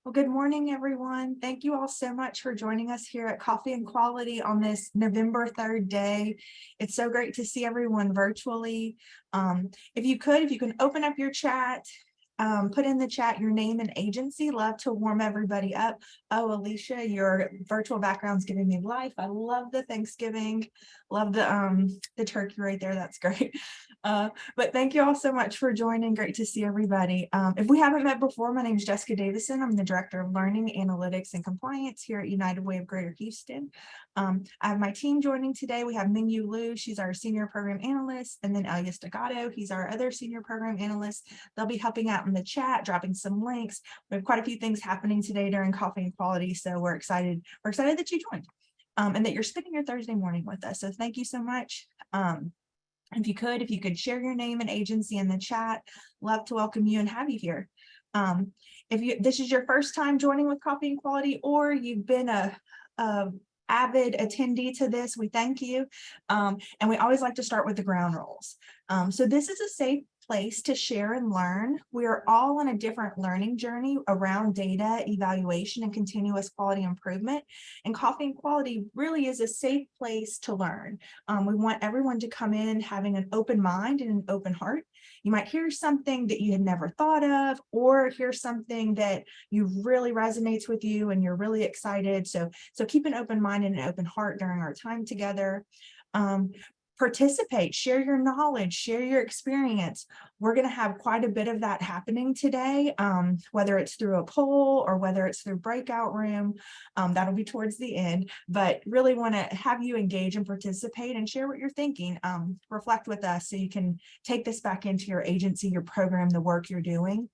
Well, good morning, everyone. Thank you all so much for joining us here at Coffee and Quality on this November 3rd day. It's so great to see everyone virtually. If you can open up your chat, put in the chat your name and agency. Love to warm everybody up. Oh, Alicia, your virtual background's giving me life. I love the Thanksgiving. Love the turkey right there. That's great. But thank you all so much for joining. Great to see everybody. If we haven't met before, my name is Jessica Davison. I'm the Director of Learning, Analytics, and Compliance here at United Way of Greater Houston. I have my team joining today. We have Mingyu Liu, she's our Senior Program Analyst, and then Elias Dagato, he's our other Senior Program Analyst. They'll be helping out in the chat, dropping some links. We have quite a few things happening today during Coffee and Quality, so we're excited. We're excited that you joined and that you're spending your Thursday morning with us. So thank you so much. If you could share your name and agency in the chat, love to welcome you and have you here. If this is your first time joining with Coffee and Quality, or you've been a avid attendee to this, we thank you. And we always like to start with the ground rules. So this is a safe place to share and learn. We are all on a different learning journey around data, evaluation, and continuous quality improvement. And Coffee and Quality really is a safe place to learn. We want everyone to come in having an open mind and an open heart. You might hear something that you had never thought of, or hear something that really resonates with you and you're really excited. So keep an open mind and an open heart during our time together. Participate, share your knowledge, share your experience. We're going to have quite a bit of that happening today, whether it's through a poll or whether it's through breakout room. That'll be towards the end, but really want to have you engage and participate and share what you're thinking. Reflect with us so you can take this back into your agency, your program, the work you're doing.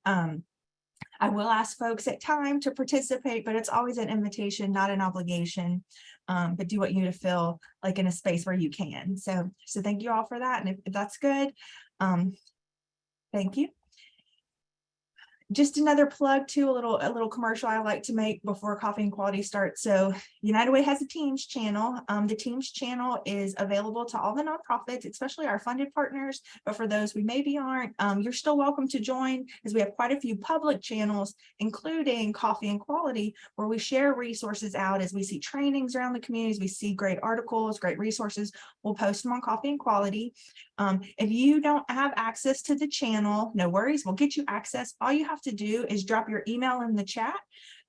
I will ask folks at time to participate, but it's always an invitation, not an obligation. But do want you to feel like in a space where you can. So thank you all for that. And if that's good, thank you. Just another plug to a little commercial I like to make before Coffee and Quality starts. So United Way has a Teams channel. The Teams channel is available to all the nonprofits, especially our funded partners. But for those we maybe aren't, you're still welcome to join, as we have quite a few public channels, including Coffee and Quality, where we share resources out as we see trainings around the communities. We see great articles, great resources. We'll post them on Coffee and Quality. If you don't have access to the channel, no worries, we'll get you access. All you have to do is drop your email in the chat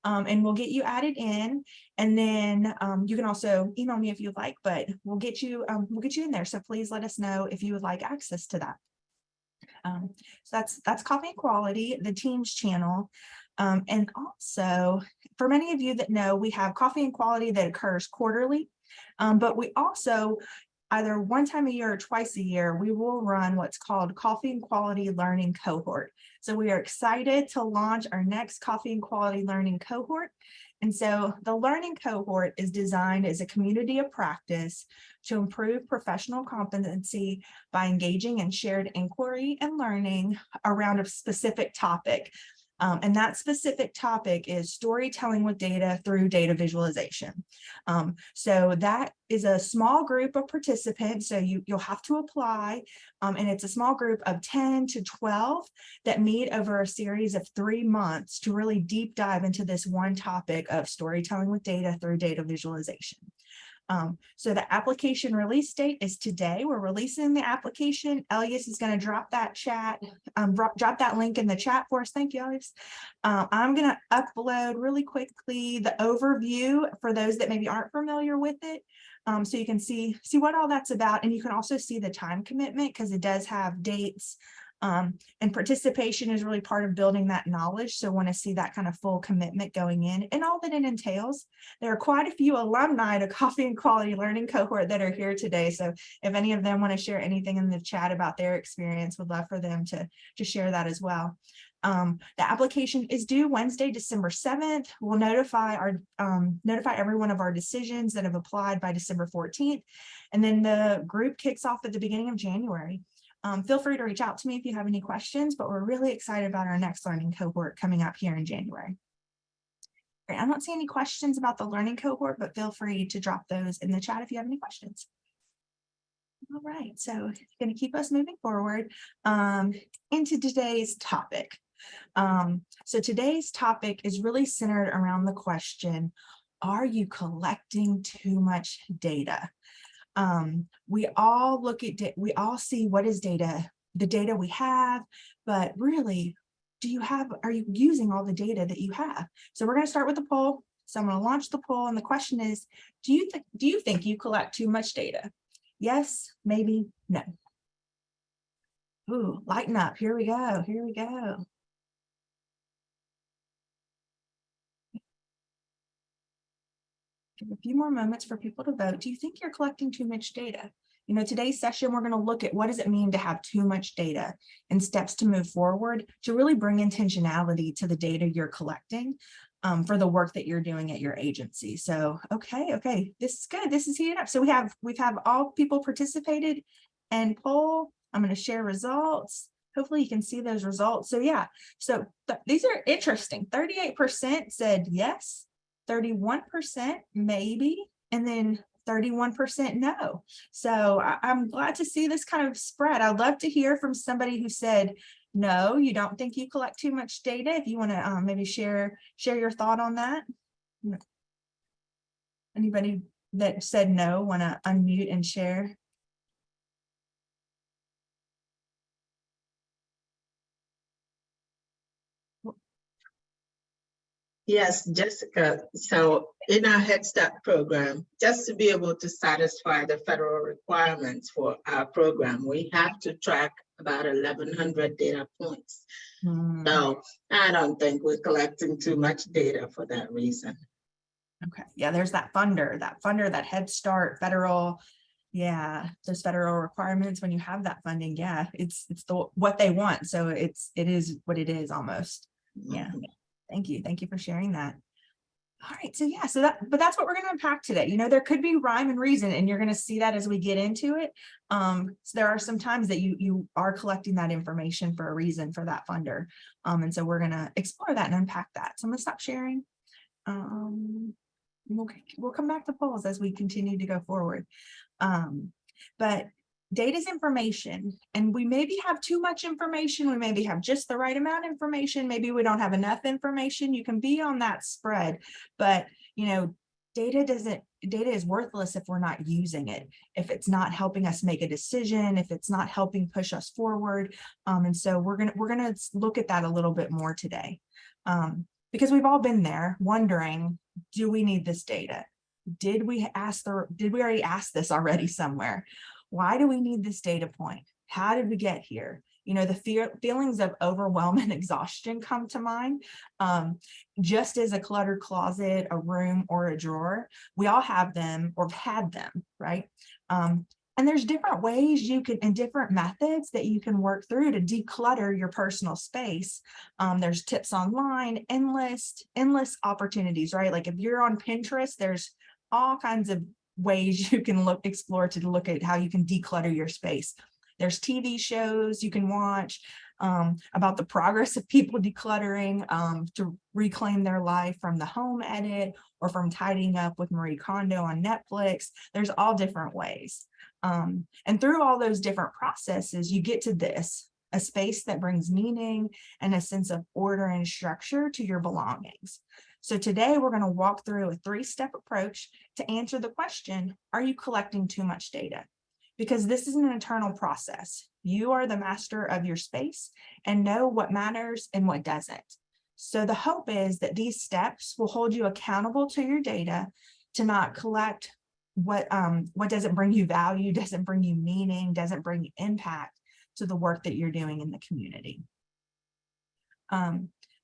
and we'll get you added in. And then you can also email me if you'd like, but we'll get you in there. So please let us know if you would like access to that. So that's Coffee and Quality, the Teams channel. And also, for many of you that know, we have Coffee and Quality that occurs quarterly, but we also, either one time a year or twice a year, we will run what's called Coffee and Quality Learning Cohort. So we are excited to launch our next Coffee and Quality Learning Cohort. And so the learning cohort is designed as a community of practice to improve professional competency by engaging in shared inquiry and learning around a specific topic. And that specific topic is storytelling with data through data visualization. So that is a small group of participants. So you'll have to apply, and it's a small group of 10 to 12 that meet over a series of 3 months to really deep dive into this one topic of storytelling with data through data visualization. So the application release date is today. We're releasing the application. Elias is going to drop that drop that link in the chat for us. Thank you, Elias. I'm going to upload really quickly the overview for those that maybe aren't familiar with it. So you can see what all that's about. And you can also see the time commitment, because it does have dates. And participation is really part of building that knowledge. So want to see that kind of full commitment going in and all that it entails. There are quite a few alumni to Coffee and Quality Learning Cohort that are here today. So if any of them want to share anything in the chat about their experience, would love for them to share that as well. The application is due Wednesday, December 7th. We'll notify everyone of our decisions that have applied by December 14th. And then the group kicks off at the beginning of January. Feel free to reach out to me if you have any questions, but we're really excited about our next learning cohort coming up here in January. Great. I don't see any questions about the learning cohort, but feel free to drop those in the chat if you have any questions. All right, so going to keep us moving forward into today's topic. So today's topic is really centered around the question, are you collecting too much data? We all look at, we all see what is data, the data we have, but really, are you using all the data that you have? So we're going to start with the poll. So I'm going to launch the poll, and the question is, do you think you collect too much data? Yes, maybe, no. Ooh, lighten up. Here we go. Here we go. Give a few more moments for people to vote. Do you think you're collecting too much data? You know, today's session, we're going to look at what does it mean to have too much data and steps to move forward to really bring intentionality to the data you're collecting for the work that you're doing at your agency. So, okay, this is good. This is heated up. So we've all people participated and poll. I'm going to share results. Hopefully you can see those results. So yeah, so these are interesting. 38% said yes, 31% maybe, and then 31% no. So I'm glad to see this kind of spread. I'd love to hear from somebody who said, no, you don't think you collect too much data. If you want to maybe share your thought on that. Anybody that said no, want to unmute and share? Yes, Jessica. So in our Head Start program, just to be able to satisfy the federal requirements for our program, we have to track about 1,100 data points. So I don't think we're collecting too much data for that reason. Okay, yeah, there's that funder, that Head Start federal. Yeah, those federal requirements, when you have that funding, yeah, it's what they want. So it is what it is almost. Yeah. Thank you for sharing that. All right, so yeah, but that's what we're going to unpack today. You know, there could be rhyme and reason, and you're going to see that as we get into it. So there are some times that you are collecting that information for a reason for that funder. And so we're going to explore that and unpack that. So I'm going to stop sharing. We'll come back to polls as we continue to go forward. But data is information, and we maybe have too much information. We maybe have just the right amount of information. Maybe we don't have enough information. You can be on that spread, but you know, data is worthless if we're not using it, if it's not helping us make a decision, if it's not helping push us forward. And so we're gonna look at that a little bit more today, because we've all been there wondering, do we need this data? Did we already ask this already somewhere? Why do we need this data point? How did we get here? You know, the feelings of overwhelm and exhaustion come to mind. Just as a cluttered closet, a room, or a drawer, we all have them or had them, right? And there's different ways and different methods that you can work through to declutter your personal space. There's tips online, endless opportunities, right? Like if you're on Pinterest, there's all kinds of ways you can explore to look at how you can declutter your space. There's TV shows you can watch about the progress of people decluttering to reclaim their life from the home edit or from tidying up with Marie Kondo on Netflix. There's all different ways. And through all those different processes, you get to this, a space that brings meaning and a sense of order and structure to your belongings. So today we're going to walk through a 3-step approach to answer the question, are you collecting too much data? Because this is an internal process. You are the master of your space and know what matters and what doesn't. So the hope is that these steps will hold you accountable to your data, to not collect what doesn't bring you value, doesn't bring you meaning, doesn't bring you impact to the work that you're doing in the community.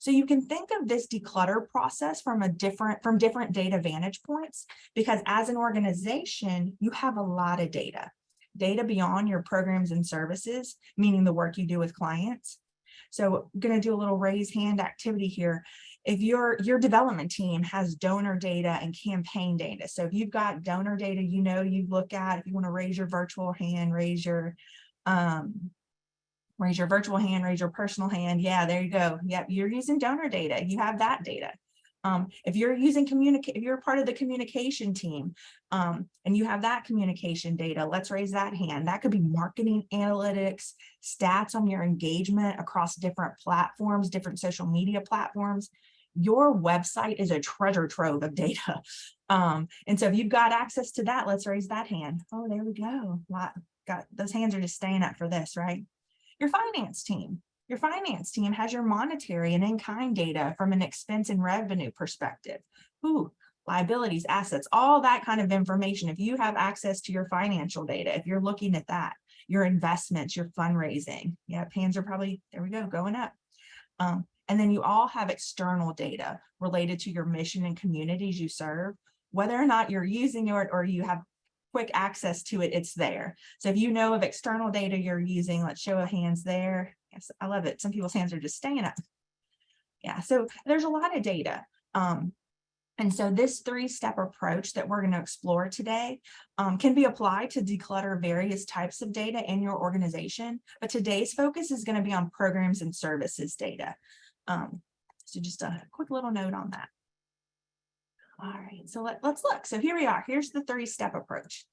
So you can think of this declutter process from different data vantage points, because as an organization, you have a lot of data beyond your programs and services, meaning the work you do with clients. So I'm going to do a little raise hand activity here. If your development team has donor data and campaign data, so if you've got donor data, you look at, if you want to raise your virtual hand, raise your virtual hand, raise your personal hand. Yeah, there you go. Yep, you're using donor data. You have that data. If you're if you're part of the communication team, and you have that communication data, let's raise that hand. That could be marketing analytics, stats on your engagement across different platforms, different social media platforms. Your website is a treasure trove of data. And so if you've got access to that, let's raise that hand. Oh, there we go. Wow. Got those hands are just staying up for this, right? Your finance team. Your finance team has your monetary and in-kind data from an expense and revenue perspective. Ooh, liabilities, assets, all that kind of information. If you have access to your financial data, if you're looking at that, your investments, your fundraising, yeah, hands are probably, there we go, going up. And then you all have external data related to your mission and communities you serve. Whether or not you're using it or you have quick access to it, it's there. So if you know of external data you're using, let's show of hands there. Yes, I love it. Some people's hands are just staying up. Yeah, so there's a lot of data. And so this three-step approach that we're going to explore today can be applied to declutter various types of data in your organization. But today's focus is going to be on programs and services data. So just a quick little note on that. All right, so let's look. So here we are. Here's the three-step approach.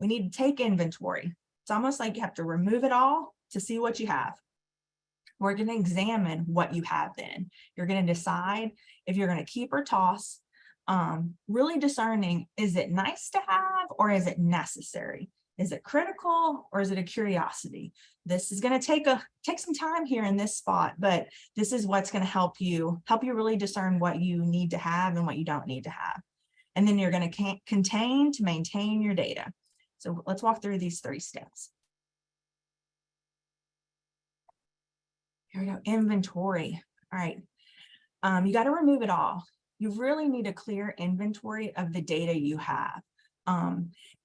We need to take inventory. It's almost like you have to remove it all to see what you have. We're going to examine what you have then. You're going to decide if you're going to keep or toss. Really discerning, is it nice to have or is it necessary? Is it critical or is it a curiosity? This is going to take some time here in this spot, but this is what's going to help you really discern what you need to have and what you don't need to have. And then you're going to contain to maintain your data. So let's walk through these three steps. Here we go, inventory. All right, you got to remove it all. You really need a clear inventory of the data you have.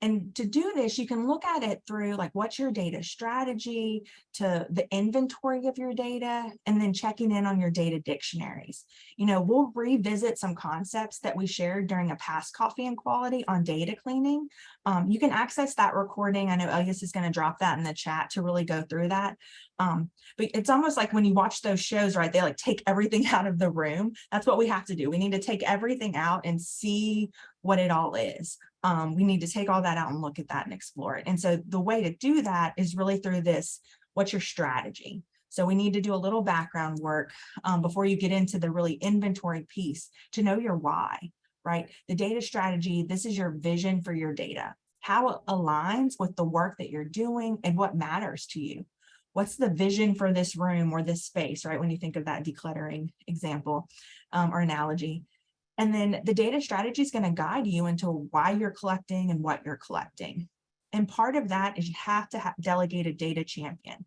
And to do this, you can look at it through like, what's your data strategy, to the inventory of your data, and then checking in on your data dictionaries. You know, we'll revisit some concepts that we shared during a past Coffee and Quality on data cleaning. You can access that recording. I know Elias is going to drop that in the chat to really go through that. But it's almost like when you watch those shows, right? They like take everything out of the room. That's what we have to do. We need to take everything out and see what it all is. We need to take all that out and look at that and explore it. And so the way to do that is really through this, what's your strategy? So we need to do a little background work before you get into the really inventory piece to know your why, right? The data strategy, this is your vision for your data, how it aligns with the work that you're doing and what matters to you. What's the vision for this room or this space, right? When you think of that decluttering example or analogy. And then the data strategy is going to guide you into why you're collecting and what you're collecting. And part of that is you have to delegate a data champion.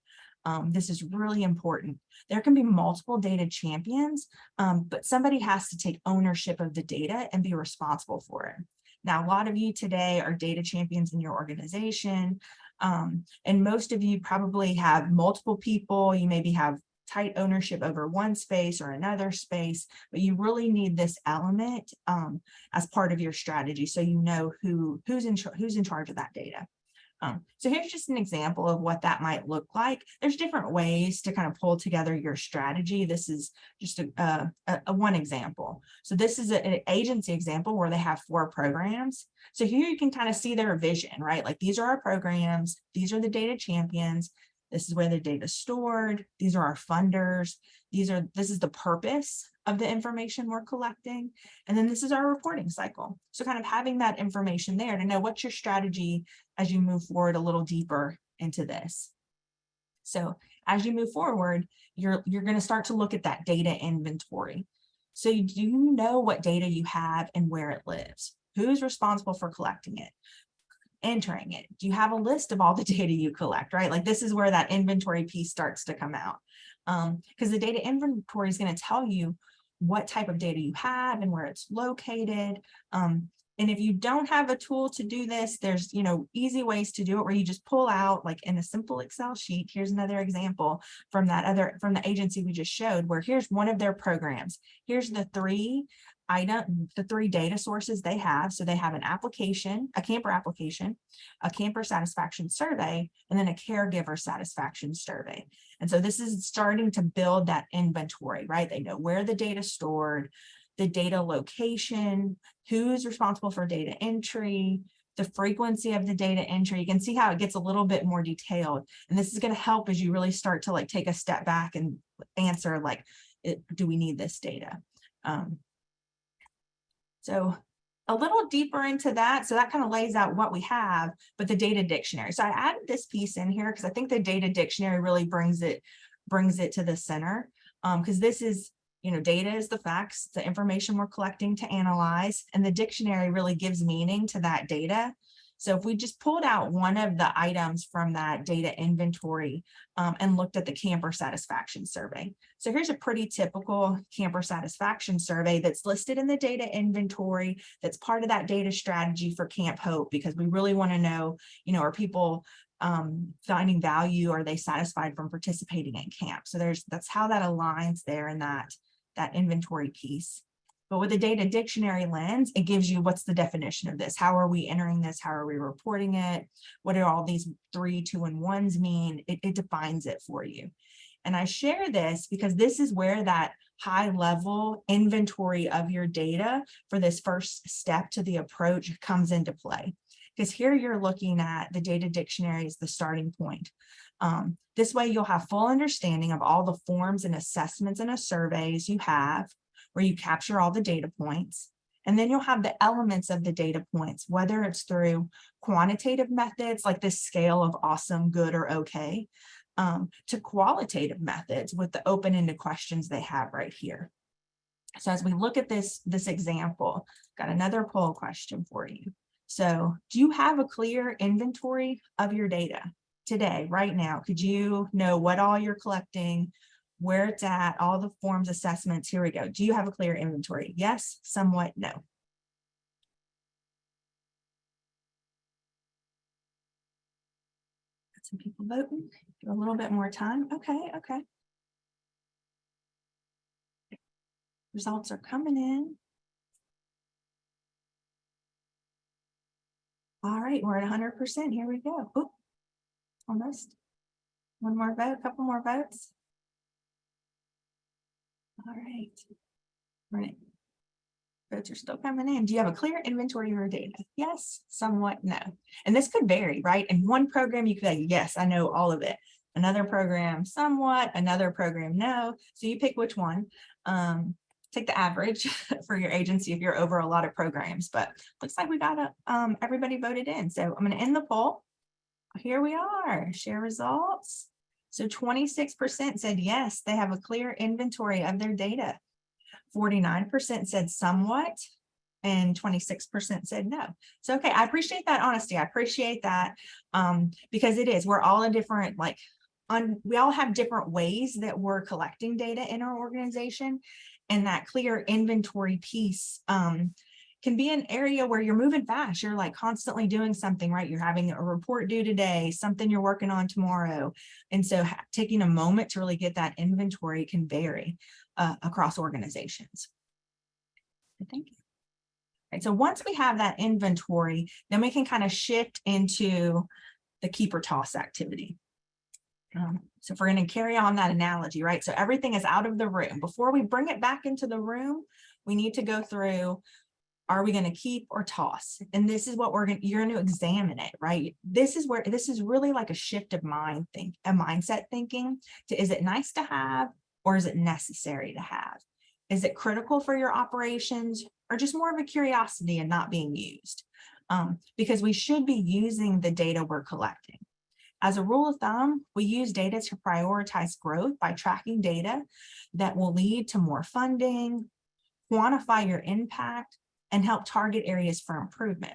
This is really important. There can be multiple data champions, but somebody has to take ownership of the data and be responsible for it. Now, a lot of you today are data champions in your organization, and most of you probably have multiple people. You maybe have tight ownership over one space or another space, but you really need this element as part of your strategy, so you know who's in charge of that data. So here's just an example of what that might look like. There's different ways to kind of pull together your strategy. This is just a one example. So this is an agency example where they have 4 programs. So here you can kind of see their vision, right? Like, these are our programs. These are the data champions. This is where the data is stored. These are our funders. This is the purpose of the information we're collecting. And then this is our reporting cycle. So kind of having that information there to know what's your strategy as you move forward a little deeper into this. So as you move forward, you're going to start to look at that data inventory. So you do know what data you have and where it lives. Who's responsible for collecting it? Entering it. Do you have a list of all the data you collect, right? Like, this is where that inventory piece starts to come out. Because the data inventory is going to tell you what type of data you have and where it's located. And if you don't have a tool to do this, there's, easy ways to do it where you just pull out, like in a simple Excel sheet. Here's another example from the agency we just showed, where here's one of their programs. Here's the 3 data sources they have. So they have an application, a camper application, a camper satisfaction survey, and then a caregiver satisfaction survey. And so this is starting to build that inventory, right? They know where the data is stored. the data location, who's responsible for data entry, the frequency of the data entry. You can see how it gets a little bit more detailed. And this is going to help as you really start to like take a step back and answer like, do we need this data? So a little deeper into that. So that kind of lays out what we have, but the data dictionary. So I added this piece in here because I think the data dictionary really brings it to the center. Because this is, data is the facts, the information we're collecting to analyze, and the dictionary really gives meaning to that data. So if we just pulled out one of the items from that data inventory and looked at the camper satisfaction survey. So here's a pretty typical camper satisfaction survey that's listed in the data inventory, that's part of that data strategy for Camp Hope, because we really want to know, are people finding value? Are they satisfied from participating in camp? So that's how that aligns there in that inventory piece. But with the data dictionary lens, it gives you what's the definition of this? How are we entering this? How are we reporting it? What do all these 3, 2, and 1s mean? It defines it for you. And I share this because this is where that high level inventory of your data for this first step to the approach comes into play. Because here you're looking at the data dictionary as the starting point. This way you'll have full understanding of all the forms and assessments and surveys you have, where you capture all the data points. And then you'll have the elements of the data points, whether it's through quantitative methods like this scale of awesome, good, or okay, to qualitative methods with the open-ended questions they have right here. So as we look at this example, got another poll question for you. So do you have a clear inventory of your data today, right now? Could you know what all you're collecting, where it's at, all the forms, assessments? Here we go. Do you have a clear inventory? Yes, somewhat, no. Got some people voting. Give a little bit more time. Okay. Results are coming in. All right, we're at 100%. Here we go. Oop, almost. One more vote, couple more votes. All right. Votes are still coming in. Do you have a clear inventory of your data? Yes, somewhat, no. And this could vary, right? In one program, you could say, yes, I know all of it. Another program, somewhat. Another program, no. So you pick which one. Take the average for your agency if you're over a lot of programs, but looks like we got everybody voted in. So I'm going to end the poll. Here we are, share results. So 26% said yes, they have a clear inventory of their data. 49% said somewhat, and 26% said no. So, okay, I appreciate that honesty. I appreciate that because it is, we're all in different, we all have different ways that we're collecting data in our organization. And that clear inventory piece can be an area where you're moving fast. You're like constantly doing something, right? You're having a report due today, something you're working on tomorrow. And so taking a moment to really get that inventory can vary across organizations. Thank you. Right, so once we have that inventory, then we can kind of shift into the keep or toss activity. So if we're going to carry on that analogy, right? So everything is out of the room. Before we bring it back into the room, we need to go through, are we going to keep or toss? And this is what you're going to examine it, right? This is really like a shift of mindset thinking to, is it nice to have or is it necessary to have? Is it critical for your operations or just more of a curiosity and not being used? Because we should be using the data we're collecting. As a rule of thumb, we use data to prioritize growth by tracking data that will lead to more funding, quantify your impact, and help target areas for improvement.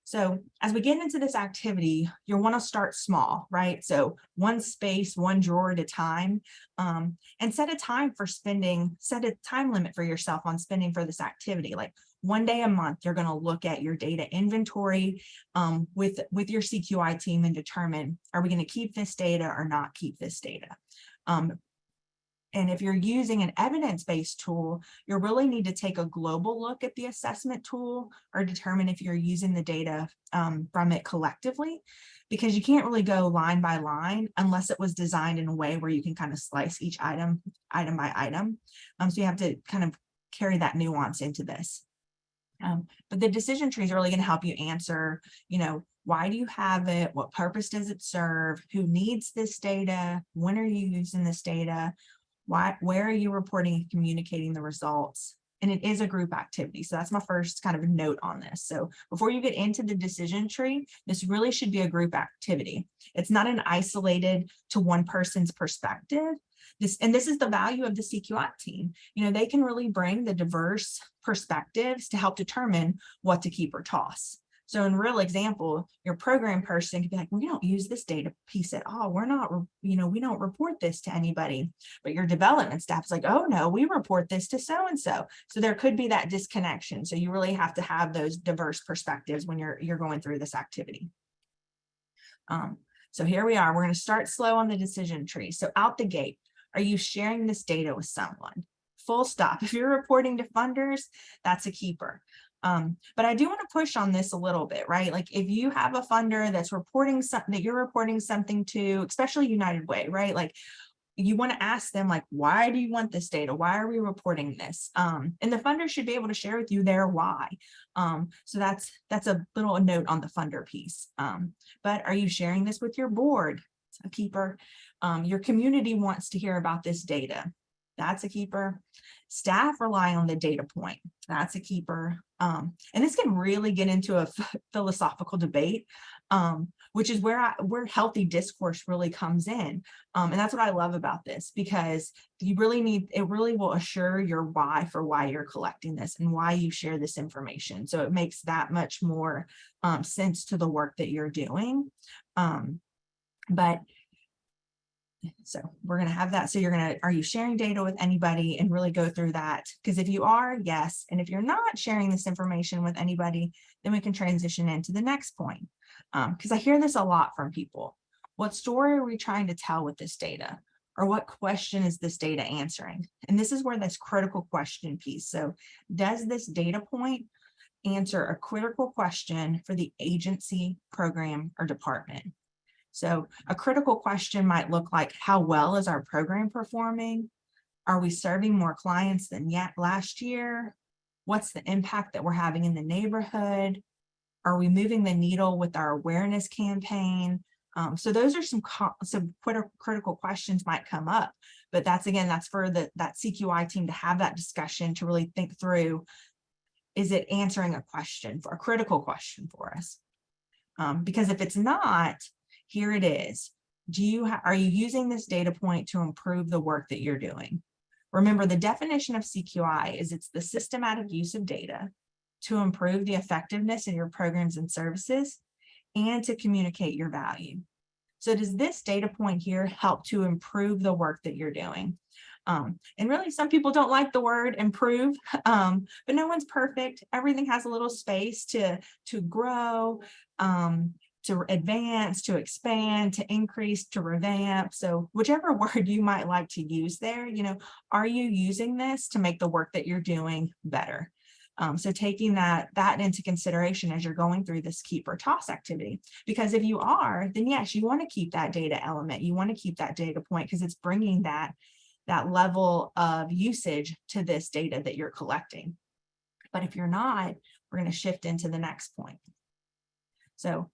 So as we get into this activity, you'll want to start small, right? So one space, one drawer at a time, and set a time limit for yourself on spending for this activity. Like one day a month, you're going to look at your data inventory with your CQI team and determine, are we going to keep this data or not keep this data? And if you're using an evidence-based tool, you really need to take a global look at the assessment tool or determine if you're using the data from it collectively, because you can't really go line by line unless it was designed in a way where you can kind of slice each item by item. So you have to kind of carry that nuance into this. But the decision tree is really going to help you answer, why do you have it? What purpose does it serve? Who needs this data? When are you using this data? Where are you reporting and communicating the results? And it is a group activity. So that's my first kind of note on this. So before you get into the decision tree, this really should be a group activity. It's not an isolated to one person's perspective. This is the value of the CQI team. They can really bring the diverse perspectives to help determine what to keep or toss. So in real example, your program person could be like, we don't use this data piece at all. We're not, we don't report this to anybody. But your development staff is like, oh no, we report this to so-and-so. So there could be that disconnection. So you really have to have those diverse perspectives when you're going through this activity. So here we are. We're going to start slow on the decision tree. So out the gate, are you sharing this data with someone? Full stop. If you're reporting to funders, that's a keeper. But I do want to push on this a little bit, right? Like if you have a funder that's reporting something that you're reporting something to, especially United Way, right? Like you want to ask them, like, why do you want this data? Why are we reporting this? And the funder should be able to share with you their why. So that's a little note on the funder piece. But are you sharing this with your board? It's a keeper. Your community wants to hear about this data. That's a keeper. Staff rely on the data point. That's a keeper. And this can really get into a philosophical debate, which is where healthy discourse really comes in. And that's what I love about this, because it really will assure your why for why you're collecting this and why you share this information. So it makes that much more sense to the work that you're doing. So we're going to have that. So are you sharing data with anybody, and really go through that? Because if you are, yes. And if you're not sharing this information with anybody, then we can transition into the next point. Because I hear this a lot from people. What story are we trying to tell with this data? Or what question is this data answering? And this is where this critical question piece. So does this data point answer a critical question for the agency, program, or department? So a critical question might look like, how well is our program performing? Are we serving more clients than last year? What's the impact that we're having in the neighborhood? Are we moving the needle with our awareness campaign? So those are some critical questions might come up, but that's for that CQI team to have that discussion, to really think through, is it answering a critical question for us? Because if it's not, here it is. Are you using this data point to improve the work that you're doing? Remember, the definition of CQI is it's the systematic use of data to improve the effectiveness of your programs and services and to communicate your value. So does this data point here help to improve the work that you're doing? And really, some people don't like the word improve, but no one's perfect. Everything has a little space to grow, to advance, to expand, to increase, to revamp. So whichever word you might like to use there, are you using this to make the work that you're doing better? So taking that into consideration as you're going through this keep or toss activity, because if you are, then yes, you want to keep that data element. You want to keep that data point because it's bringing that level of usage to this data that you're collecting. But if you're not, we're going to shift into the next point. So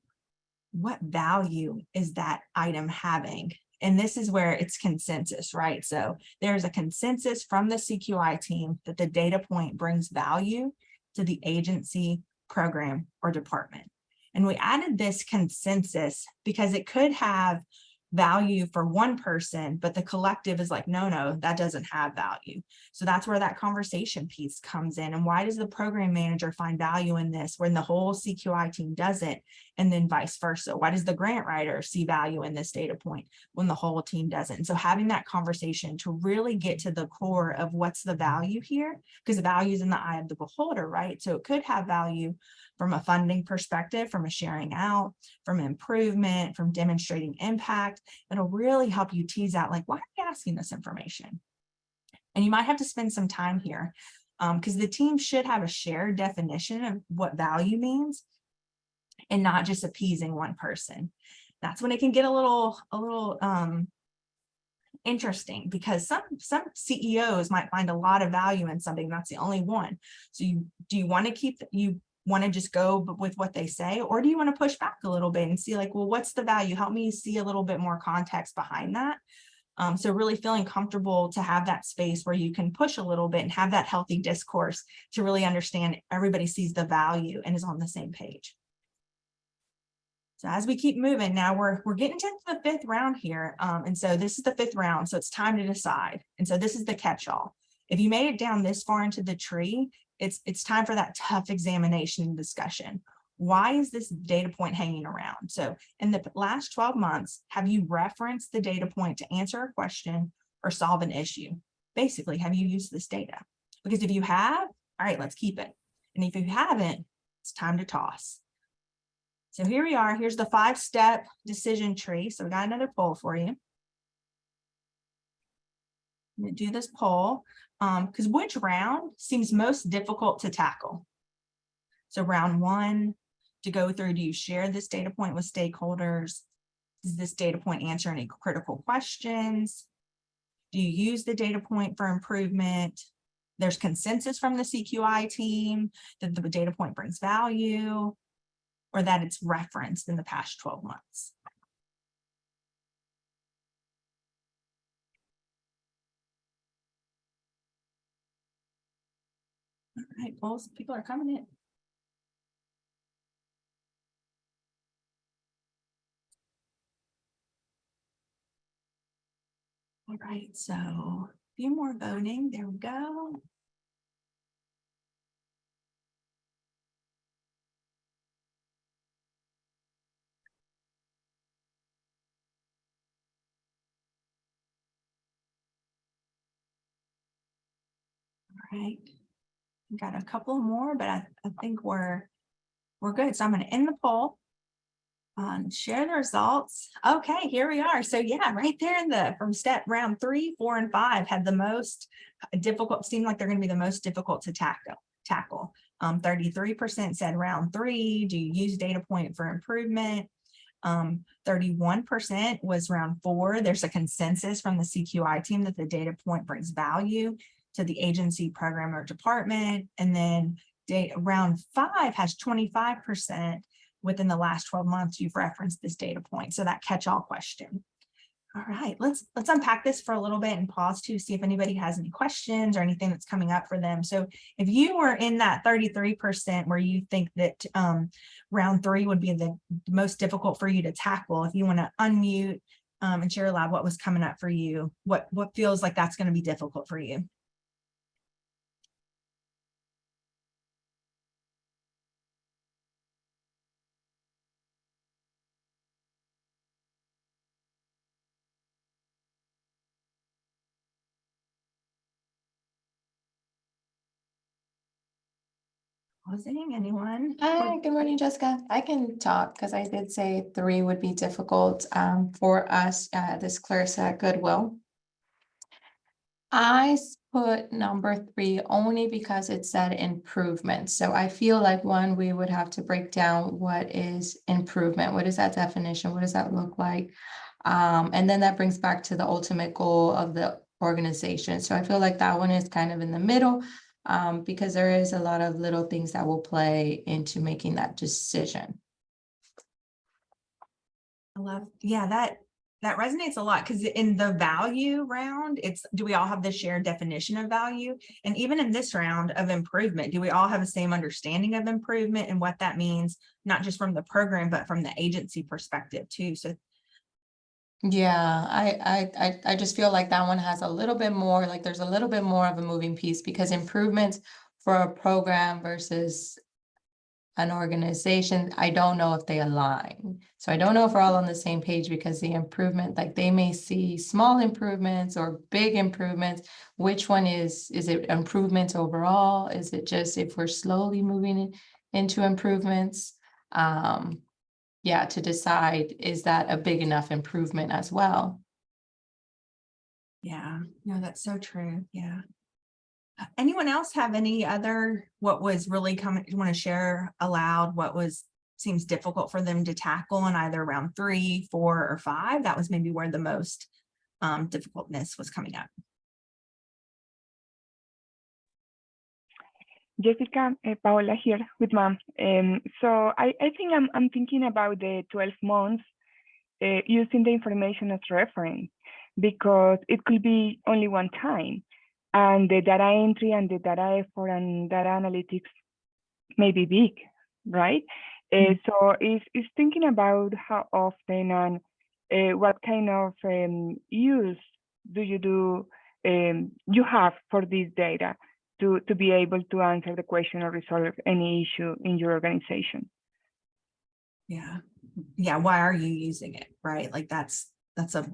what value is that item having? And this is where it's consensus, right? So there's a consensus from the CQI team that the data point brings value to the agency, program, or department. And we added this consensus because it could have value for one person, but the collective is like, no, that doesn't have value. So that's where that conversation piece comes in. And why does the program manager find value in this when the whole CQI team doesn't? And then vice versa. Why does the grant writer see value in this data point when the whole team doesn't? And so having that conversation to really get to the core of what's the value here, because the value is in the eye of the beholder, right? So it could have value from a funding perspective, from a sharing out, from improvement, from demonstrating impact. It'll really help you tease out, like, why are you asking this information? And you might have to spend some time here because the team should have a shared definition of what value means and not just appeasing one person. That's when it can get a little interesting, because some CEOs might find a lot of value in something, that's the only one. So do you want to just go with what they say, or do you want to push back a little bit and see like, well, what's the value? Help me see a little bit more context behind that. So really feeling comfortable to have that space where you can push a little bit and have that healthy discourse to really understand everybody sees the value and is on the same page. So as we keep moving, now we're getting to the 5th round here. And so this is the 5th round. So it's time to decide. And so this is the catch-all. If you made it down this far into the tree, it's time for that tough examination and discussion. Why is this data point hanging around? So in the last 12 months, have you referenced the data point to answer a question or solve an issue? Basically, have you used this data? Because if you have, all right, let's keep it. And if you haven't, it's time to toss. So here we are. Here's the 5-step decision tree. So we got another poll for you. I'm going to do this poll because which round seems most difficult to tackle? So round 1, to go through, do you share this data point with stakeholders? Does this data point answer any critical questions? Do you use the data point for improvement? There's consensus from the CQI team that the data point brings value, or that it's referenced in the past 12 months. All right, well, people are coming in. All right, so a few more voting. There we go. All right, we got a couple more, but I think we're good. So I'm going to end the poll. Share the results. Okay, here we are. So yeah, right there in from step round 3, 4, and 5 had the most difficult, seemed like they're going to be the most difficult to tackle. 33% said round 3, do you use data point for improvement? 31% was round 4. There's a consensus from the CQI team that the data point brings value to the agency, program, or department. And then round 5 has 25%. Within the last 12 months, you've referenced this data point. So that catch-all question. All right, let's unpack this for a little bit and pause to see if anybody has any questions or anything that's coming up for them. So if you were in that 33% where you think that round 3 would be the most difficult for you to tackle, if you want to unmute and share aloud what was coming up for you, what feels like that's going to be difficult for you? Pausing, anyone? Hi, good morning, Jessica. I can talk because I did say 3 would be difficult for us, this clerks at Goodwill. I put number 3 only because it said improvement. So I feel like we would have to break down what is improvement. What is that definition? What does that look like? And then that brings back to the ultimate goal of the organization. So I feel like that one is kind of in the middle. Because there is a lot of little things that will play into making that decision. I love, yeah, that resonates a lot, because in the value round, do we all have the shared definition of value? And even in this round of improvement, do we all have the same understanding of improvement and what that means, not just from the program, but from the agency perspective too? So yeah, I just feel like that one has a little bit more, like there's a little bit more of a moving piece, because improvements for a program versus an organization, I don't know if they align. So I don't know if we're all on the same page, because the improvement, like they may see small improvements or big improvements. Which one is it improvements overall? Is it just if we're slowly moving into improvements? Yeah, to decide, is that a big enough improvement as well? yeah, no, that's so true. Yeah. Anyone else have any other, what was really coming, you want to share aloud what seems difficult for them to tackle in either round 3, 4, or 5? That was maybe where the most difficultness was coming up. Jessica, Paola here with mom. So I think I'm thinking about the 12 months using the information as reference, because it could be only one time, and the data entry and the data effort and data analytics may be big, right? So it's thinking about how often and what kind of use you have for this data to be able to answer the question or resolve any issue in your organization. Yeah. Why are you using it? Right. Like that's a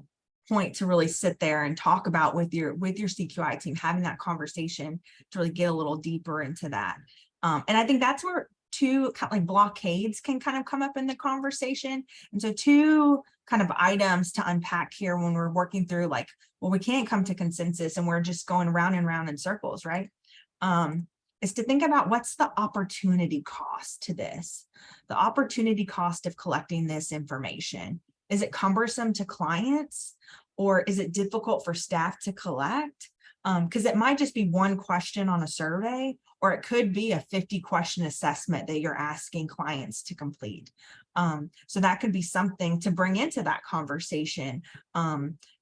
point to really sit there and talk about with your CQI team, having that conversation to really get a little deeper into that. And I think that's where two kind of like blockades can kind of come up in the conversation. And so two kind of items to unpack here when we're working through like, well, we can't come to consensus and we're just going round and round in circles, right? Is to think about what's the opportunity cost to this, the opportunity cost of collecting this information. Is it cumbersome to clients, or is it difficult for staff to collect? Because it might just be one question on a survey, or it could be a 50-question assessment that you're asking clients to complete. So that could be something to bring into that conversation.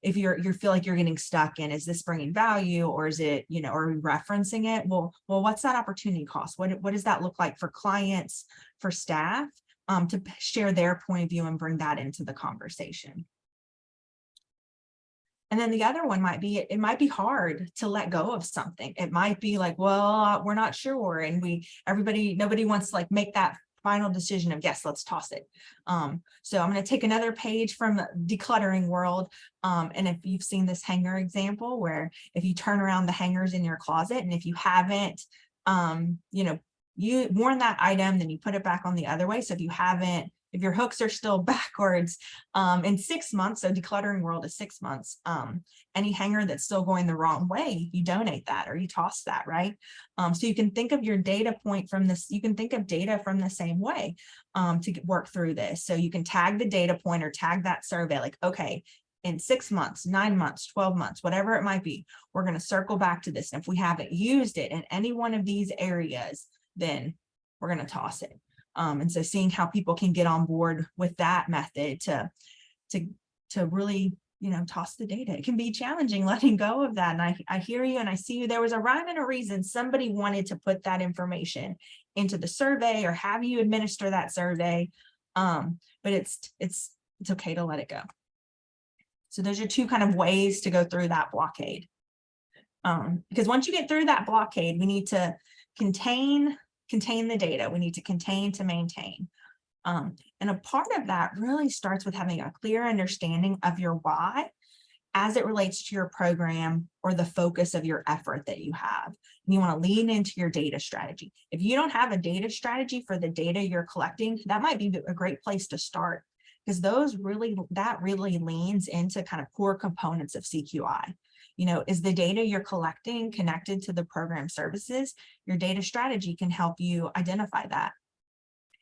If you feel like you're getting stuck in, is this bringing value, or is it, are we referencing it? Well, what's that opportunity cost? What does that look like for clients, for staff, to share their point of view and bring that into the conversation? And then the other one might be, it might be hard to let go of something. It might be like, well, we're not sure. And nobody wants to like make that final decision of, yes, let's toss it. So I'm going to take another page from the decluttering world. And if you've seen this hanger example, where if you turn around the hangers in your closet, and if you haven't, you worn that item, then you put it back on the other way. So if your hooks are still backwards in 6 months, so decluttering world is 6 months, any hanger that's still going the wrong way, you donate that or you toss that, right? So you can think of your data point from this, you can think of data from the same way to work through this. So you can tag the data point or tag that survey, like, okay, in 6 months, 9 months, 12 months, whatever it might be, we're going to circle back to this. And if we haven't used it in any one of these areas, then we're going to toss it. And so seeing how people can get on board with that method to really, toss the data. It can be challenging letting go of that. And I hear you and I see you. There was a rhyme and a reason somebody wanted to put that information into the survey or have you administer that survey. But it's okay to let it go. So those are two kind of ways to go through that blockade. Because once you get through that blockade, we need to contain the data. We need to contain to maintain. And a part of that really starts with having a clear understanding of your why as it relates to your program or the focus of your effort that you have. And you want to lean into your data strategy. If you don't have a data strategy for the data you're collecting, that might be a great place to start, because that really leans into kind of core components of CQI. Is the data you're collecting connected to the program services? Your data strategy can help you identify that.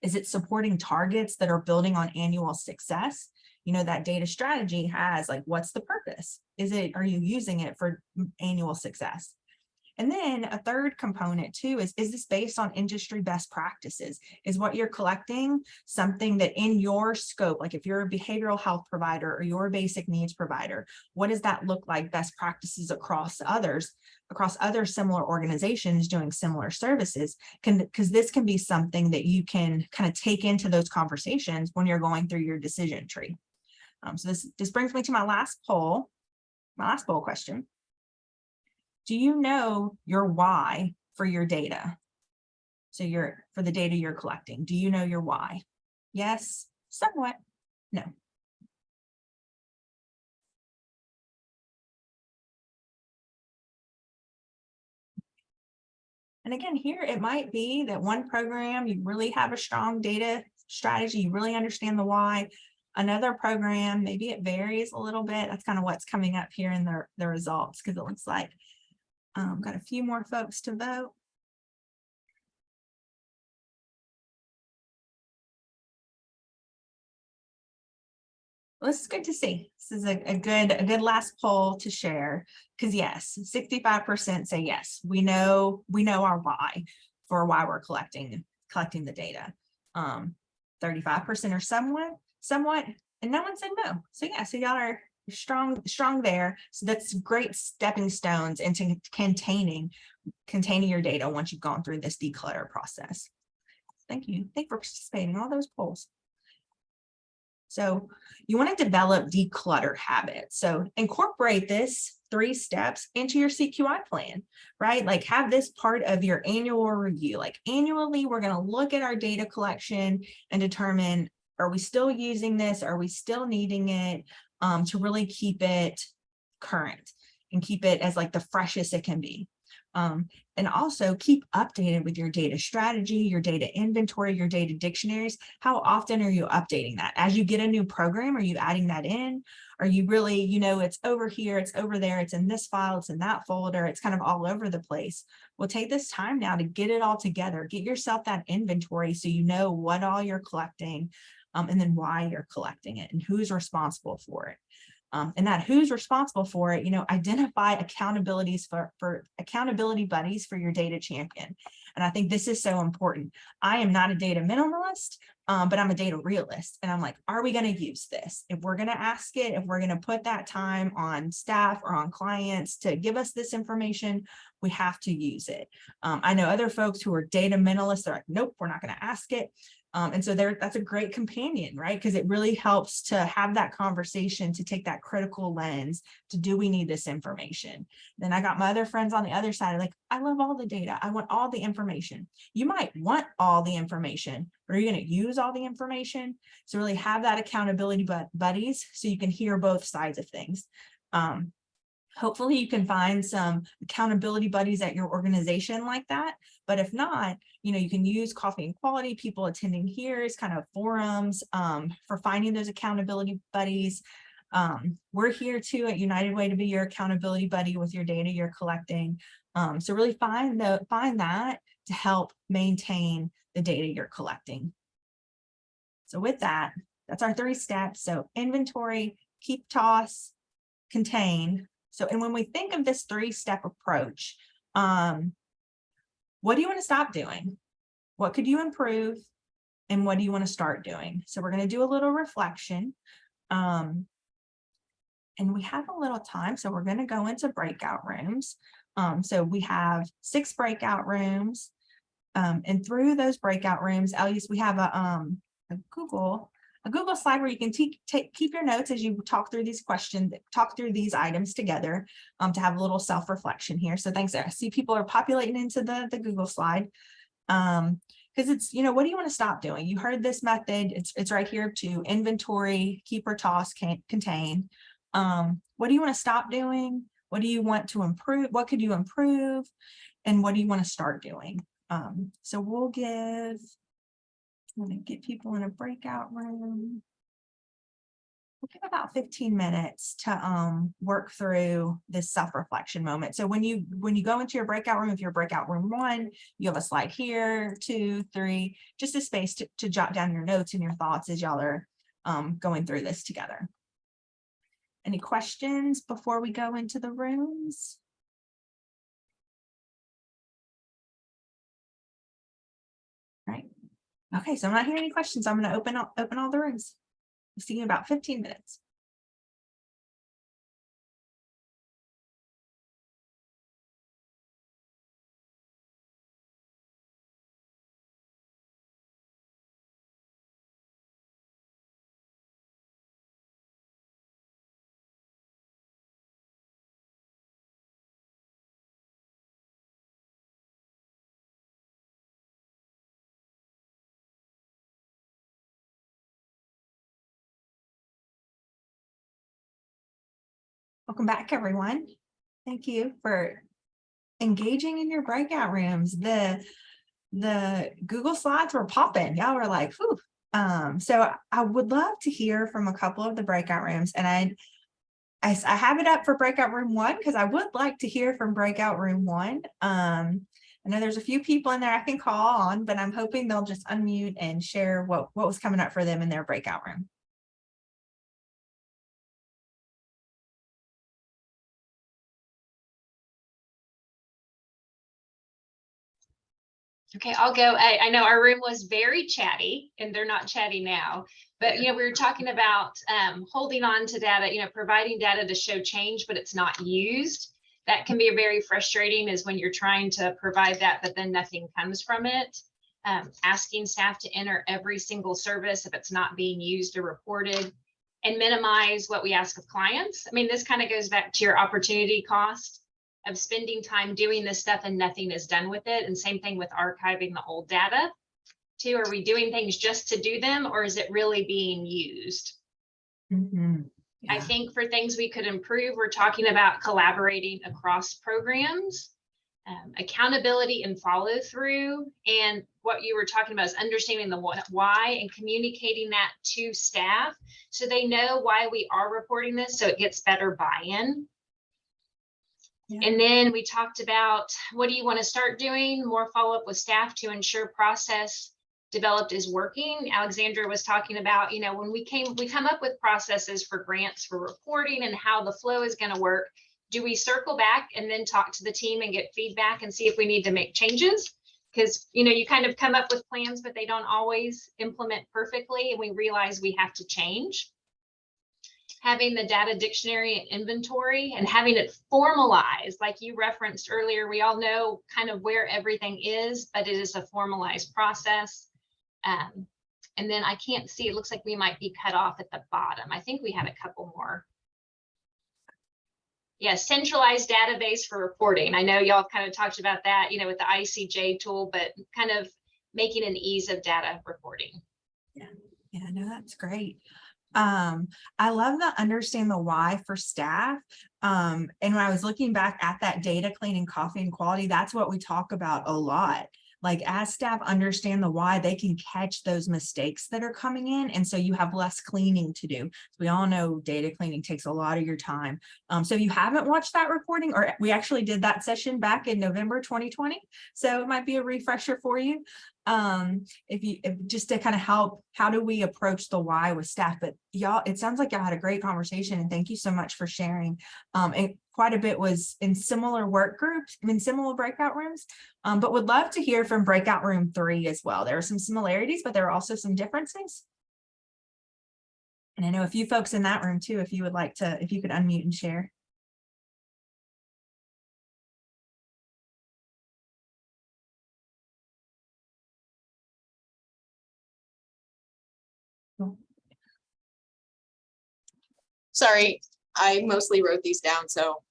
Is it supporting targets that are building on annual success? That data strategy has like, what's the purpose? Are you using it for annual success? And then a third component too is this based on industry best practices? Is what you're collecting something that in your scope, like if you're a behavioral health provider or you're a basic needs provider, what does that look like, best practices across other similar organizations doing similar services? Because this can be something that you can kind of take into those conversations when you're going through your decision tree. So this brings me to my last poll question. Do you know your why for your data? So for the data you're collecting, do you know your why? Yes, somewhat, no. And again, here it might be that one program, you really have a strong data strategy, you really understand the why. Another program, maybe it varies a little bit. That's kind of what's coming up here in the results, because it looks like got a few more folks to vote. Well, this is good to see. This is a good last poll to share, because yes, 65% say yes. We know our why for why we're collecting the data. 35% are somewhat, and no one said no. So yeah, so y'all are strong there. So that's great stepping stones into containing your data once you've gone through this declutter process. Thank you. Thank you for participating in all those polls. So you want to develop declutter habits. So incorporate this 3 steps into your CQI plan, right? Like have this part of your annual review. Like annually, we're going to look at our data collection and determine, are we still using this? Are we still needing it, to really keep it current and keep it as like the freshest it can be. And also keep updated with your data strategy, your data inventory, your data dictionaries. How often are you updating that? As you get a new program, are you adding that in? Are you really, it's over here, it's over there, it's in this file, it's in that folder, it's kind of all over the place. Well, take this time now to get it all together, get yourself that inventory so you know what all you're collecting, and then why you're collecting it and who's responsible for it. And that who's responsible for it, identify accountabilities for accountability buddies for your data champion. And I think this is so important. I am not a data minimalist, but I'm a data realist. And I'm like, are we going to use this? If we're going to ask it, if we're going to put that time on staff or on clients to give us this information, we have to use it. I know other folks who are data minimalists, they're like, nope, we're not going to ask it. And so that's a great companion, right? Because it really helps to have that conversation, to take that critical lens to, do we need this information? Then I got my other friends on the other side, like, I love all the data. I want all the information. You might want all the information, but are you going to use all the information? So really have that accountability buddies so you can hear both sides of things. Hopefully you can find some accountability buddies at your organization like that. But if not, you can use Coffee and Quality, people attending here is kind of forums for finding those accountability buddies. We're here too at United Way to be your accountability buddy with your data you're collecting. So really find that to help maintain the data you're collecting. So with that, that's our 3 steps. So inventory, keep, toss, contain. So, and when we think of this 3-step approach, what do you want to stop doing? What could you improve? And what do you want to start doing? So we're going to do a little reflection. And we have a little time, so we're going to go into breakout rooms. So we have 6 breakout rooms. And through those breakout rooms, at least we have a Google slide where you can keep your notes as you talk through these questions, talk through these items together, to have a little self-reflection here. So thanks. I see people are populating into the Google slide. Because it's, what do you want to stop doing? You heard this method. It's right here to inventory, keep or toss, contain. What do you want to stop doing? What do you want to improve? What could you improve? And what do you want to start doing? So I'm going to get people in a breakout room. We'll give about 15 minutes to work through this self-reflection moment. So when you go into your breakout room, if you're breakout room 1, you have a slide here, 2, 3, just a space to jot down your notes and your thoughts as y'all are going through this together. Any questions before we go into the rooms? Right. Okay, so I'm not hearing any questions. I'm going to open all the rooms. We'll see you in about 15 minutes. Welcome back, everyone. Thank you for engaging in your breakout rooms. The Google slides were popping. Y'all were like, whew. So I would love to hear from a couple of the breakout rooms, and I have it up for breakout room 1 because I would like to hear from breakout room 1. I know there's a few people in there I can call on, but I'm hoping they'll just unmute and share what was coming up for them in their breakout room. Okay, I'll go. I know our room was very chatty and they're not chatty now, but we were talking about holding on to data, providing data to show change, but it's not used. That can be very frustrating, is when you're trying to provide that, but then nothing comes from it. Asking staff to enter every single service if it's not being used or reported, and minimize what we ask of clients. I mean, this kind of goes back to your opportunity cost of spending time doing this stuff and nothing is done with it. And same thing with archiving the old data too. Are we doing things just to do them, or is it really being used? Yeah. I think for things we could improve, we're talking about collaborating across programs, accountability and follow through. And what you were talking about is understanding the why and communicating that to staff so they know why we are reporting this, so it gets better buy-in. Yeah. And then we talked about, what do you want to start doing? More follow-up with staff to ensure process developed is working. Alexandra was talking about, when we come up with processes for grants for reporting and how the flow is going to work. Do we circle back and then talk to the team and get feedback and see if we need to make changes? Because, you kind of come up with plans, but they don't always implement perfectly, and we realize we have to change. Having the data dictionary and inventory and having it formalized, like you referenced earlier, we all know kind of where everything is, but it is a formalized process. And then I can't see, it looks like we might be cut off at the bottom. I think we had a couple more. Yeah, centralized database for reporting. I know y'all kind of talked about that, with the ICJ tool, but kind of making an ease of data reporting. Yeah, no, that's great. I love the understand the why for staff. And when I was looking back at that data cleaning, coffee and quality, that's what we talk about a lot. Like, as staff understand the why, they can catch those mistakes that are coming in. And so you have less cleaning to do. We all know data cleaning takes a lot of your time. So if you haven't watched that recording, or we actually did that session back in November 2020. So it might be a refresher for you. If just to kind of help, how do we approach the why with staff? But y'all, it sounds like y'all had a great conversation, and thank you so much for sharing. And quite a bit was in similar work groups, in similar breakout rooms, but would love to hear from breakout room 3 as well. There are some similarities, but there are also some differences. And I know a few folks in that room too, if you would like to, if you could unmute and share. Sorry, I mostly wrote these down so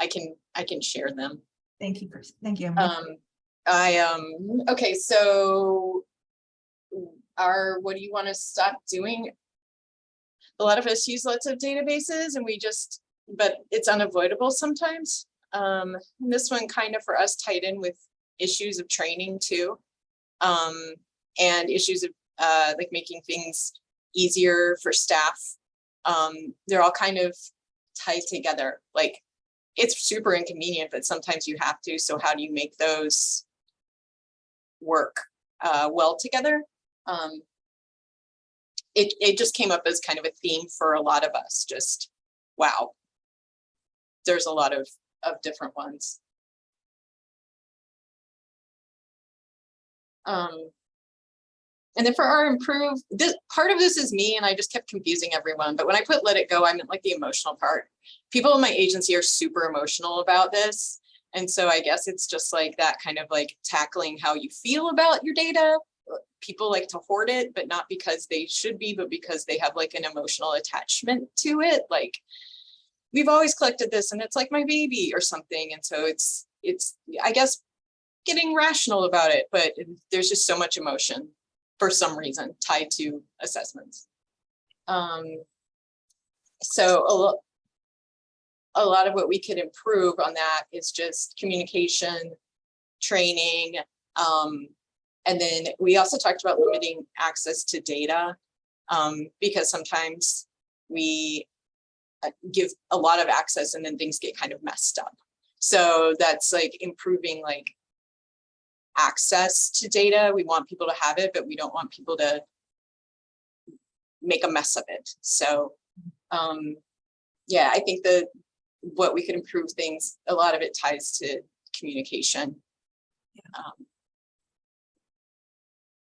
I can share them. Thank you. Thank you. Okay, so what do you want to stop doing? A lot of us use lots of databases and but it's unavoidable sometimes. This one kind of for us tied in with issues of training too. And issues of like making things easier for staff. They're all kind of tied together. Like, it's super inconvenient, but sometimes you have to. So how do you make those work well together? It just came up as kind of a theme for a lot of us. Just, wow, there's a lot of different ones. And then for our improve, part of this is me, and I just kept confusing everyone. But when I put let it go, I meant like the emotional part. People in my agency are super emotional about this. And so I guess it's just like that kind of like tackling how you feel about your data. People like to hoard it, but not because they should be, but because they have like an emotional attachment to it. Like, we've always collected this and it's like my baby or something. And so it's I guess getting rational about it, but there's just so much emotion for some reason tied to assessments. So a lot of what we could improve on that is just communication, training, and then we also talked about limiting access to data, because sometimes we give a lot of access and then things get kind of messed up. So that's like improving like access to data. We want people to have it, but we don't want people to make a mess of it. So yeah, I think that what we could improve things, a lot of it ties to communication.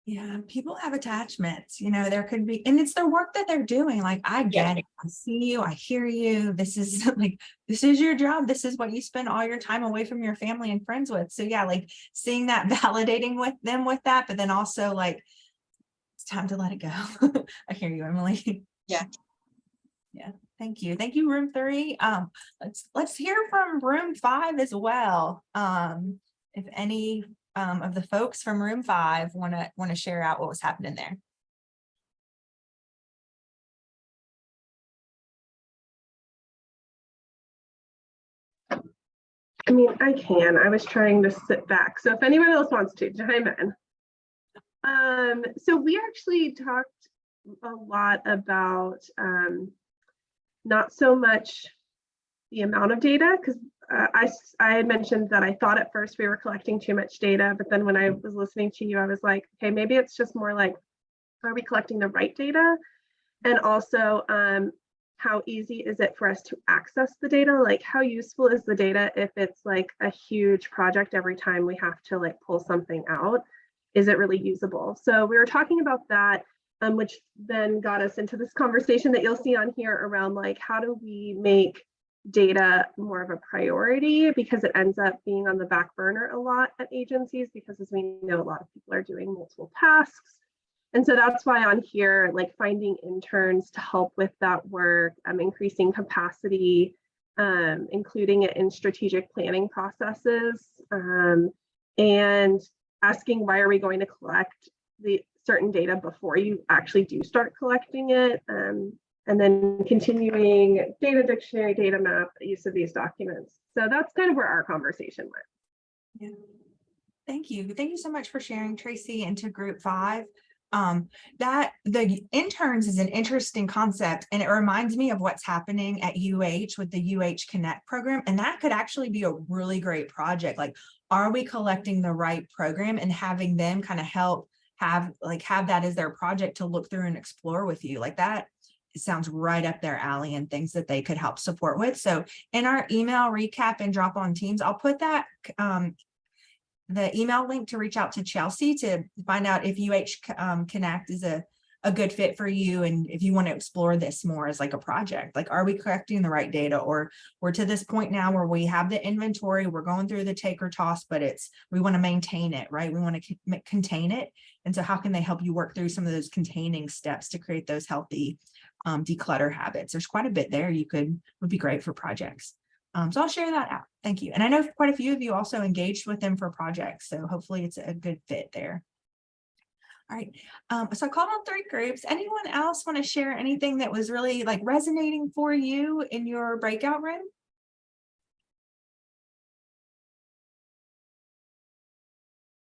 Yeah, people have attachments, you know, there could be, and it's their work that they're doing. Like, I get it. I see you, I hear you. This is like, this is your job. This is what you spend all your time away from your family and friends with. So yeah, like seeing that, validating with them with that, but then also like, it's time to let it go. I hear you, Emily. Yeah. Yeah, thank you. Thank you, room 3. Let's hear from room 5 as well. If any of the folks from room 5 want to share out what was happening there. I mean, I can. I was trying to sit back. So if anyone else wants to chime in. So we actually talked a lot about not so much the amount of data, because I had mentioned that I thought at first we were collecting too much data, but then when I was listening to you, I was like, okay, maybe it's just more like, are we collecting the right data? And also, how easy is it for us to access the data? Like, how useful is the data if it's like a huge project every time we have to like pull something out? Is it really usable? So we were talking about that, which then got us into this conversation that you'll see on here around like, how do we make data more of a priority, because it ends up being on the back burner a lot at agencies, because as we know, a lot of people are doing multiple tasks. And so that's why on here, like finding interns to help with that work, increasing capacity, including it in strategic planning processes, and asking why are we going to collect the certain data before you actually do start collecting it, and then continuing data dictionary, data map, use of these documents. So that's kind of where our conversation went. Yeah. Thank you. Thank you so much for sharing, Tracy, into group 5. That the interns is an interesting concept, and it reminds me of what's happening at UH with the UH Connect program. And that could actually be a really great project. Like, are we collecting the right program and having them kind of help have that as their project to look through and explore with you? Like, that it sounds right up their alley and things that they could help support with. So in our email recap and drop on Teams, I'll put that the email link to reach out to Chelsea to find out if UH Connect is a good fit for you, and if you want to explore this more as like a project. Like, are we collecting the right data? Or we're to this point now where we have the inventory, we're going through the take or toss, but we want to maintain it, right? We want to contain it. And so how can they help you work through some of those containing steps to create those healthy declutter habits? There's quite a bit there would be great for projects. So I'll share that out. Thank you. And I know quite a few of you also engaged with them for projects, so hopefully it's a good fit there. All right. So I called on 3 groups. Anyone else want to share anything that was really like resonating for you in your breakout room?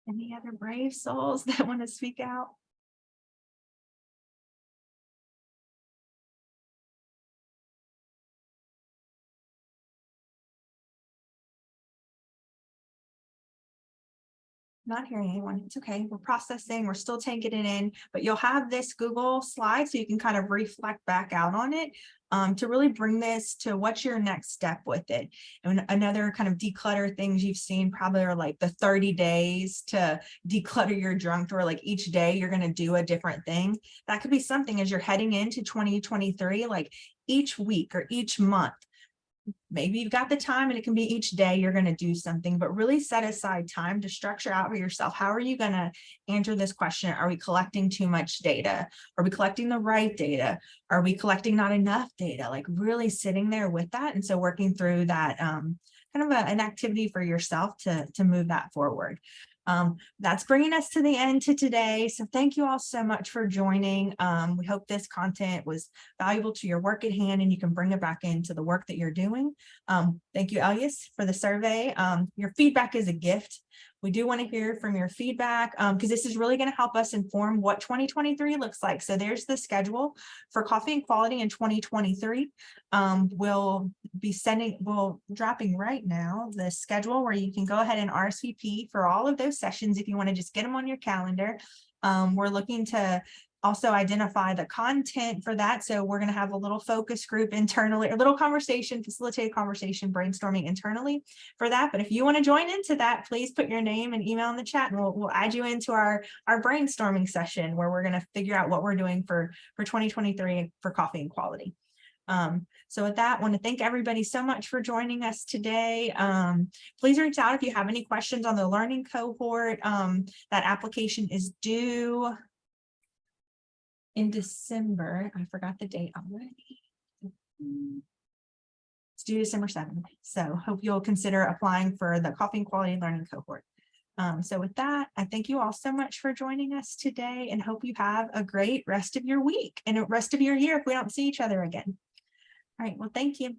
Any other brave souls that want to speak out? Not hearing anyone. It's okay. We're processing. We're still taking it in, but you'll have this Google slide so you can kind of reflect back out on it to really bring this to what's your next step with it. And another kind of declutter things you've seen probably are like the 30 days to declutter your junk drawer. Like, each day you're going to do a different thing. That could be something as you're heading into 2023, like each week or each month. Maybe you've got the time, and it can be each day you're going to do something, but really set aside time to structure out for yourself. How are you going to answer this question? Are we collecting too much data? Are we collecting the right data? Are we collecting not enough data? Like, really sitting there with that. And so working through that kind of an activity for yourself to move that forward. That's bringing us to the end to today. So thank you all so much for joining. We hope this content was valuable to your work at hand, and you can bring it back into the work that you're doing. Thank you, Elias, for the survey. Your feedback is a gift. We do want to hear from your feedback because this is really going to help us inform what 2023 looks like. So there's the schedule for Coffee and Quality in 2023. We'll dropping right now the schedule where you can go ahead and RSVP for all of those sessions if you want to just get them on your calendar. We're looking to also identify the content for that. So we're going to have a little focus group internally, a little conversation, facilitated conversation, brainstorming internally for that. But if you want to join into that, please put your name and email in the chat, and we'll add you into our brainstorming session where we're going to figure out what we're doing for 2023 for coffee and quality. So with that, I want to thank everybody so much for joining us today. Please reach out if you have any questions on the learning cohort. That application is due in December. I forgot the date already. It's due December 7th. So hope you'll consider applying for the coffee and quality learning cohort. So with that, I thank you all so much for joining us today and hope you have a great rest of your week and a rest of your year if we don't see each other again. All right, well, thank you.